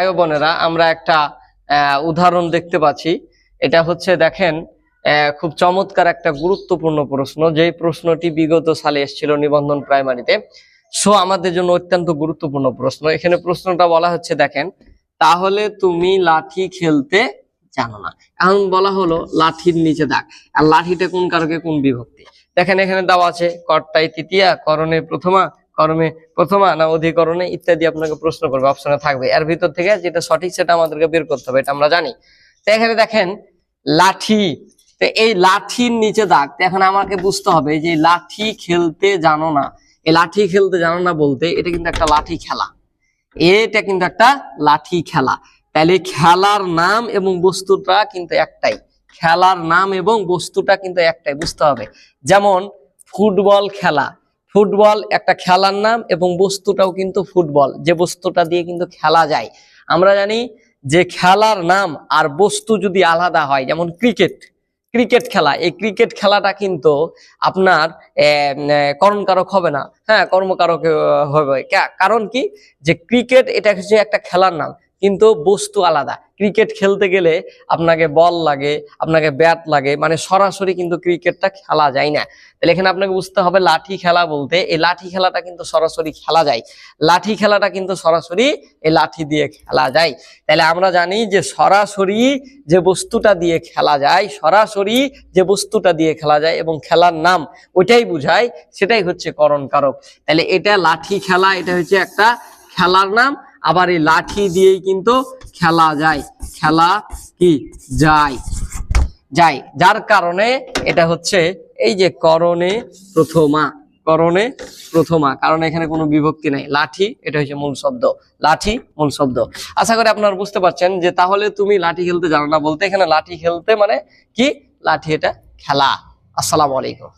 ভাই বোনেরা, আমরা একটা উদাহরণ দেখতে পাচ্ছি। এটা হচ্ছে দেখেন, খুব চমৎকার একটা গুরুত্বপূর্ণ প্রশ্ন, যেই প্রশ্নটি বিগত সালে এসেছিল নিবন্ধন প্রাইমারিতে। সো আমাদের জন্য অত্যন্ত গুরুত্বপূর্ণ প্রশ্ন। এখানে প্রশ্নটা বলা হচ্ছে, দেখেন, তাহলে তুমি লাঠি খেলতে জানো না। এখন বলা হলো লাঠির নিচে দাগ, আর লাঠিটা কোন কারকে কোন বিভক্তি। দেখেন এখানে দেওয়া আছে কর্তায় তৃতীয়া, করণে প্রথমা, কর্মে প্রথমা না অধিকরণে ইত্যাদি আপনাকে প্রশ্ন করবে, অপশনে থাকবে। এর ভিতর থেকে যেটা সঠিক সেটা আমাদেরকে বের করতে হবে, এটা আমরা জানি। তো এখানে দেখেন লাঠি, তো এই লাঠির নিচে দাগ। তো এখন আমাকে বুঝতে হবে যে লাঠি খেলতে জানো না। এই লাঠি খেলতে জানো না বলতে এটা কিন্তু একটা লাঠি খেলা, এটা কিন্তু একটা লাঠি খেলা। তাহলে খেলার নাম এবং বস্তুটা কিন্তু একটাই, খেলার নাম এবং বস্তুটা কিন্তু একটাই, বুঝতে হবে। যেমন ফুটবল খেলা, ফুটবল একটা খেলার নাম এবং বস্তুটাও কিন্তু ফুটবল, যে বস্তুটা দিয়ে কিন্তু খেলা যায়। আমরা জানি যে খেলার নাম আর বস্তু যদি আলাদা হয়, যেমন ক্রিকেট, ক্রিকেট খেলা, এই ক্রিকেট খেলাটা কিন্তু আপনার কর্মকারক হবে না, হ্যাঁ কর্মকারক হবে। কারণ কি, যে ক্রিকেট এটা হচ্ছে একটা খেলার নাম, কিন্তু বস্তু আলাদা। ক্রিকেট খেলতে গেলে আপনাকে বল লাগে, আপনাকে ব্যাট লাগে, মানে সরাসরি কিন্তু ক্রিকেটটা খেলা যায় না। তাহলে এখানে আপনাকে বুঝতে হবে লাঠি খেলা বলতে এই লাঠি খেলাটা কিন্তু সরাসরি খেলা যায়, লাঠি খেলাটা কিন্তু সরাসরি এই লাঠি দিয়ে খেলা যায়। তাহলে আমরা জানি যে সরাসরি যে বস্তুটা দিয়ে খেলা যায়, সরাসরি যে বস্তুটা দিয়ে খেলা যায় এবং খেলার নাম ওইটাই বুঝায়, সেটাই হচ্ছে করণ কারক। তাহলে এটা লাঠি খেলা, এটা হচ্ছে একটা খেলার নাম, আবার এই লাঠি দিয়েই কিন্তু খেলা যায়, খেলা কি যায় যায়, যার কারণে এটা হচ্ছে এই যে করণে প্রথমা, করণে প্রথমা, কারণ এখানে কোনো বিভক্তি নাই। লাঠি এটা হচ্ছে মূল শব্দ, লাঠি মূল শব্দ। আশা করি আপনারা বুঝতে পারছেন যে তাহলে তুমি লাঠি খেলতে জানো না বলতে এখানে লাঠি খেলতে মানে কি, লাঠি এটা খেলা। আসসালামু আলাইকুম।